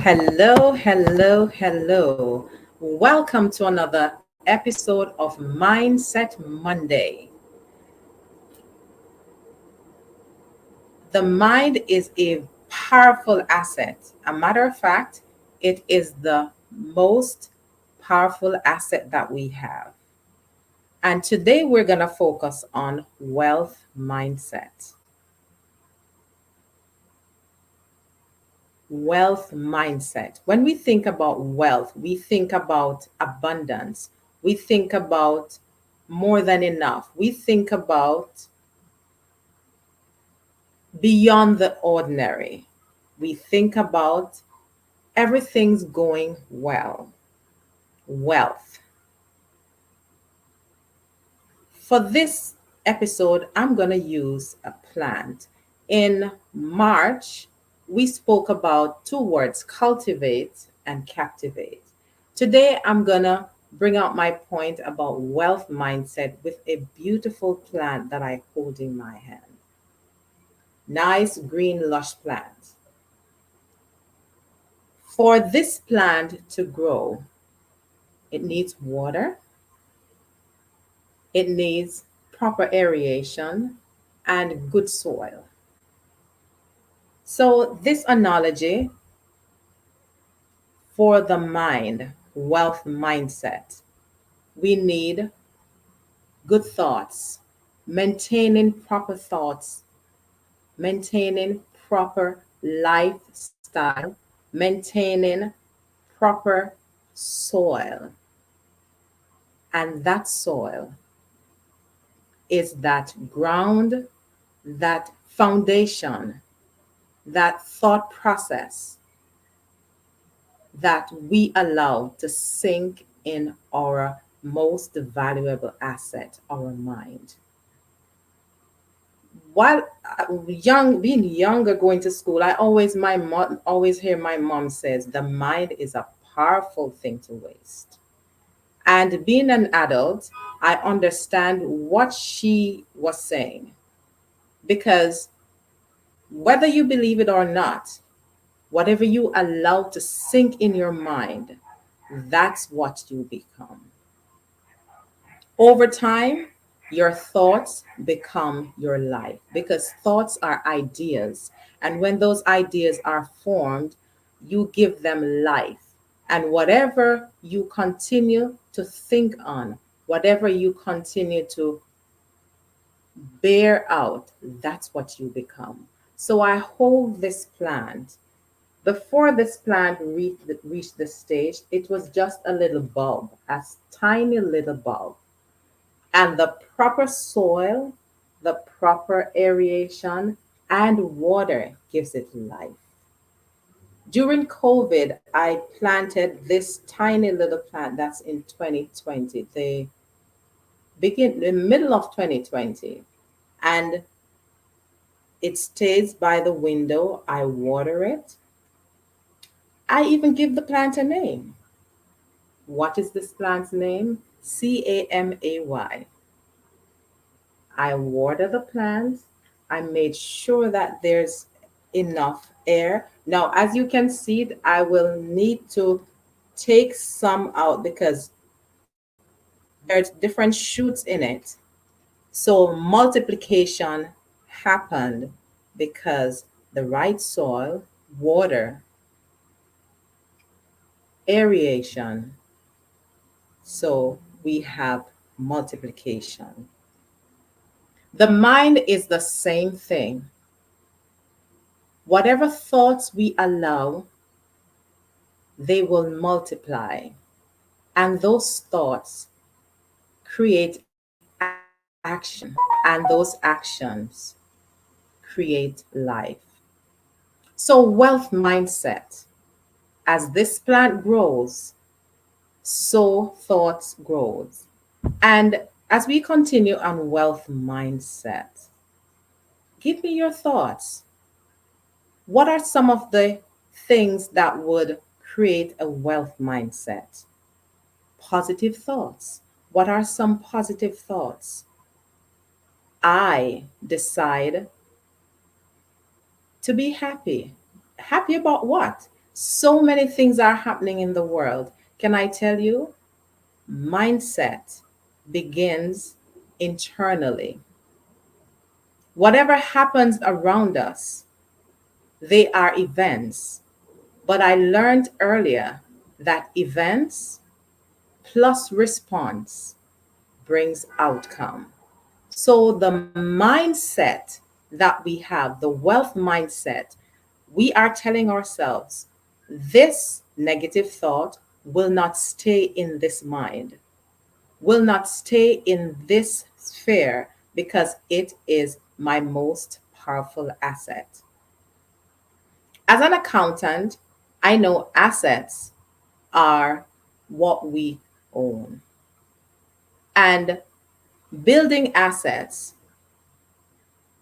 Hello, hello, hello. Welcome to another episode of Mindset Monday. The mind is a powerful asset. A matter of fact, it is the most powerful asset that we have. And today we're going to focus on wealth mindset. Wealth mindset. When we think about wealth, we think about abundance. We think about more than enough. We think about beyond the ordinary. We think about everything's going well. Wealth. For this episode, I'm going to use a plant. In March, we spoke about two words, cultivate and captivate. Today, I'm going to bring out my point about wealth mindset with a beautiful plant that I hold in my hand. Nice green lush plant. For this plant to grow, it needs water, it needs proper aeration and good soil. So, this analogy for the mind, wealth mindset, we need good thoughts, maintaining proper thoughts, maintaining proper lifestyle, maintaining proper soil. And that soil is that ground, that foundation, that thought process that we allow to sink in our most valuable asset, our mind. While being younger, going to school, my mom always hear my mom says the mind is a powerful thing to waste. And being an adult, I understand what she was saying because whether you believe it or not, whatever you allow to sink in your mind, that's what you become. Over time, your thoughts become your life because thoughts are ideas. And when those ideas are formed, you give them life. And whatever you continue to think on, whatever you continue to bear out, that's what you become. So I hold this plant. Before this plant reached the stage, it was just a little bulb, a tiny little bulb. And the proper soil, the proper aeration, and water gives it life. During COVID, I planted this tiny little plant that's in 2020, the middle of 2020. And it stays by the window. I water it. I even give the plant a name. What is this plant's name? Camay. I water the plant. I made sure that there's enough air. Now, as you can see, I will need to take some out because there's different shoots in it. So multiplication happened because the right soil, water, aeration. So we have multiplication. The mind is the same thing. Whatever thoughts we allow, they will multiply. And those thoughts create action. And those actions create life. So, wealth mindset. As this plant grows, so thoughts grows. And as we continue on wealth mindset, give me your thoughts. What are some of the things that would create a wealth mindset? Positive thoughts. What are some positive thoughts? I decide to be happy. Happy about what? So many things are happening in the world. Can I tell you? Mindset begins internally. Whatever happens around us, they are events. But I learned earlier that events plus response brings outcome. So the mindset that we have, the wealth mindset, we are telling ourselves this negative thought will not stay in this mind, will not stay in this sphere because it is my most powerful asset. As an accountant, I know assets are what we own. And building assets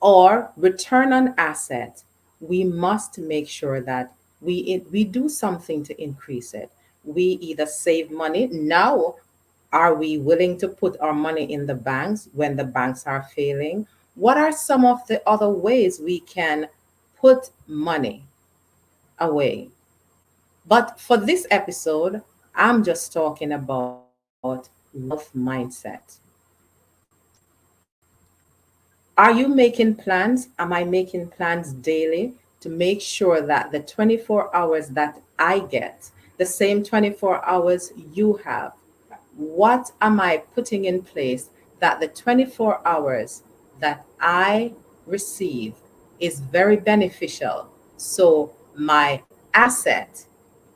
or return on asset, we must make sure that we do something to increase it. We either save money now. Are we willing to put our money in the banks when the banks are failing? What are some of the other ways we can put money away? But for this episode, I'm just talking about wealth mindset. Are you making plans? Am I making plans daily to make sure that the 24 hours that I get, the same 24 hours you have, what am I putting in place that the 24 hours that I receive is very beneficial? So my asset,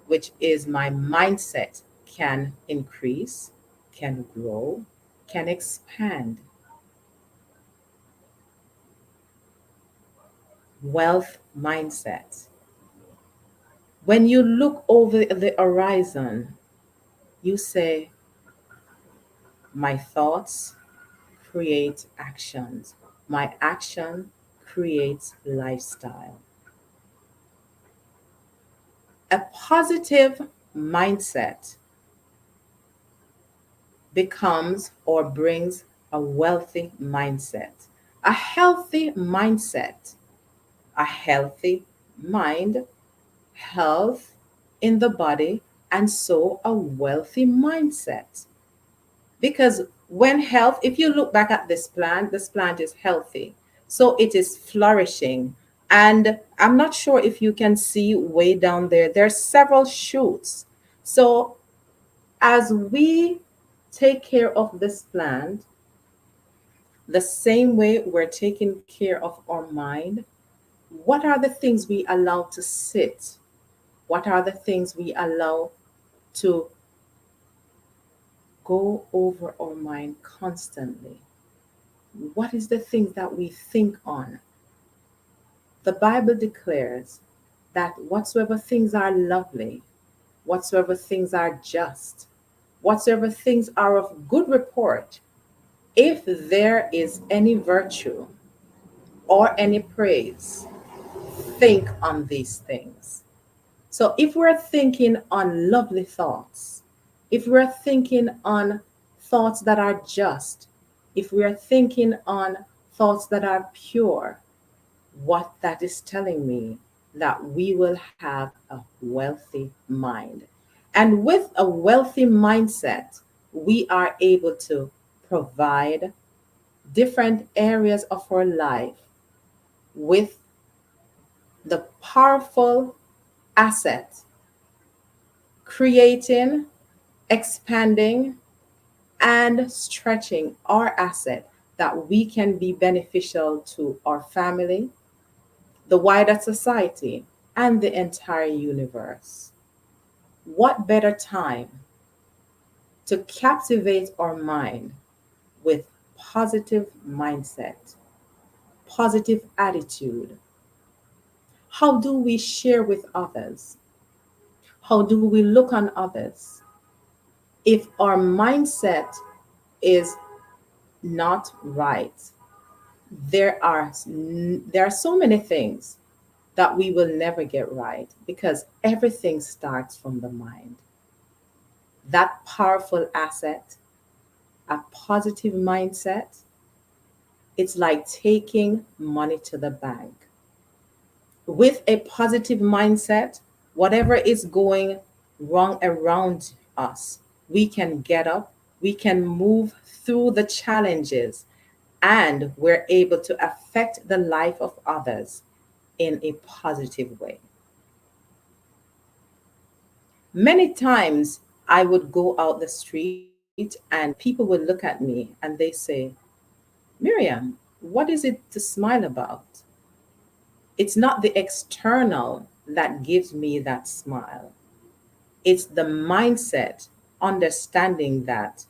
which is my mindset, can increase, can grow, can expand. Wealth mindset. When you look over the horizon, you say, my thoughts create actions. My action creates lifestyle. A positive mindset becomes or brings a wealthy mindset. A healthy mindset, a healthy mind, health in the body, and so a wealthy mindset. Because when health, if you look back at this plant is healthy. So it is flourishing. And I'm not sure if you can see way down there, there's several shoots. So as we take care of this plant, the same way we're taking care of our mind, what are the things we allow to sit? What are the things we allow to go over our mind constantly? What is the things that we think on? The Bible declares that whatsoever things are lovely, whatsoever things are just, whatsoever things are of good report, if there is any virtue or any praise, think on these things. So if we're thinking on lovely thoughts, if we're thinking on thoughts that are just, if we're thinking on thoughts that are pure, what that is telling me that we will have a wealthy mind. And with a wealthy mindset, we are able to provide different areas of our life with the powerful asset, creating, expanding, and stretching our asset that we can be beneficial to our family, the wider society, and the entire universe. What better time to captivate our mind with positive mindset, positive attitude? How do we share with others? How do we look on others? If our mindset is not right, there are so many things that we will never get right because everything starts from the mind. That powerful asset, a positive mindset, it's like taking money to the bank. With a positive mindset, Whatever is going wrong around us, we can get up, we can move through the challenges, and we're able to affect the life of others in a positive way. Many times I would go out the street and people would look at me and they say, Miriam, what is it to smile about? It's not the external that gives me that smile. It's the mindset, understanding that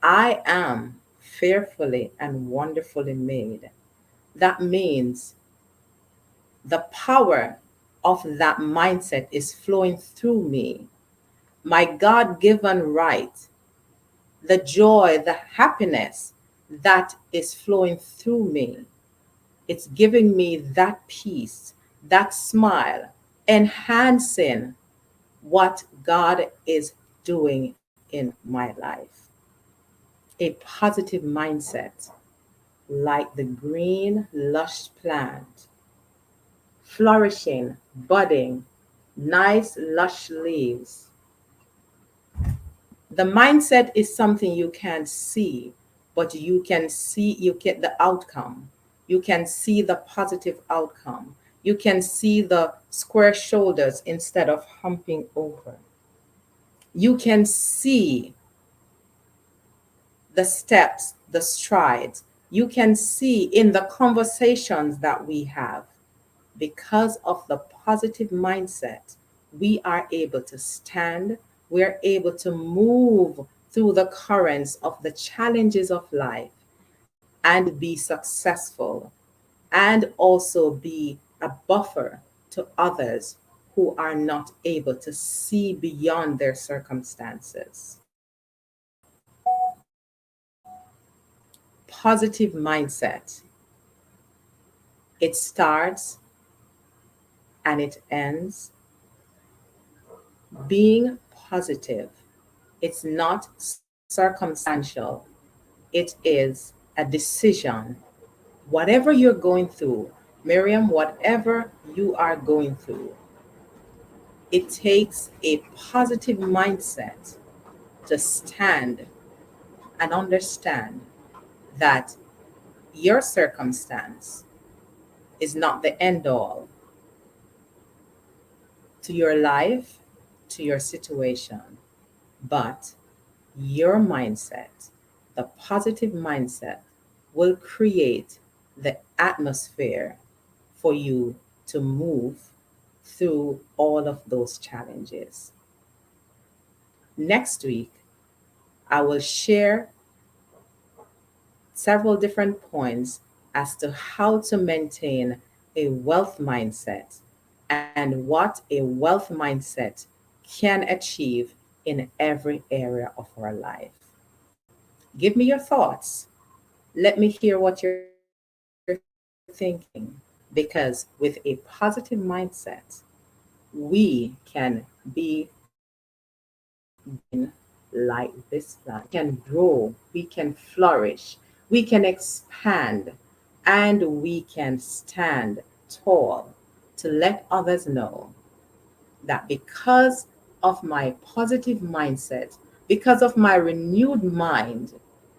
I am fearfully and wonderfully made. That means the power of that mindset is flowing through me. My God given right, the joy, the happiness that is flowing through me. It's giving me that peace, that smile, enhancing what God is doing in my life. A positive mindset, like the green, lush plant, flourishing, budding, nice, lush leaves. The mindset is something you can't see, but you can see, you get the outcome. You can see the positive outcome. You can see the square shoulders instead of humping over. You can see the steps, the strides. You can see in the conversations that we have. Because of the positive mindset, we are able to stand, we're able to move through the currents of the challenges of life and be successful, and also be a buffer to others who are not able to see beyond their circumstances. Positive mindset. It starts and it ends being positive. It's not circumstantial, it is a decision. Whatever you're going through, Miriam, whatever you are going through, it takes a positive mindset to stand and understand that your circumstance is not the end all to your life, to your situation, but your mindset, the positive mindset, will create the atmosphere for you to move through all of those challenges. Next week, I will share several different points as to how to maintain a wealth mindset and what a wealth mindset can achieve in every area of our life. Give me your thoughts. Let me hear what you're thinking because with a positive mindset, we can be like this plant. We can grow, we can flourish, we can expand, and we can stand tall to let others know that because of my positive mindset, because of my renewed mind,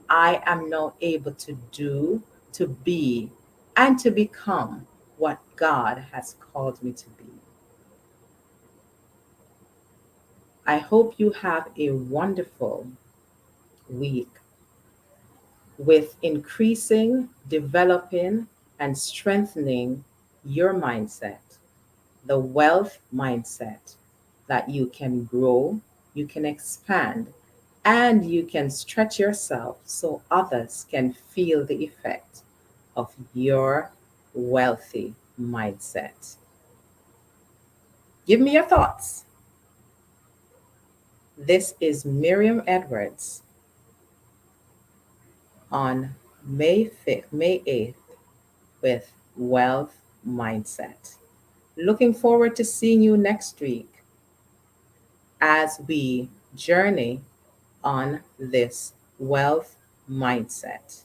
I am now able to do, to be, and to become what God has called me to be. I hope you have a wonderful week with increasing, developing, and strengthening your mindset, the wealth mindset that you can grow, you can expand, and you can stretch yourself so others can feel the effect of your wealthy mindset. Give me your thoughts. This is Miriam Edwards on May 8th with Wealth Mindset. Looking forward to seeing you next week as we journey on this wealth mindset.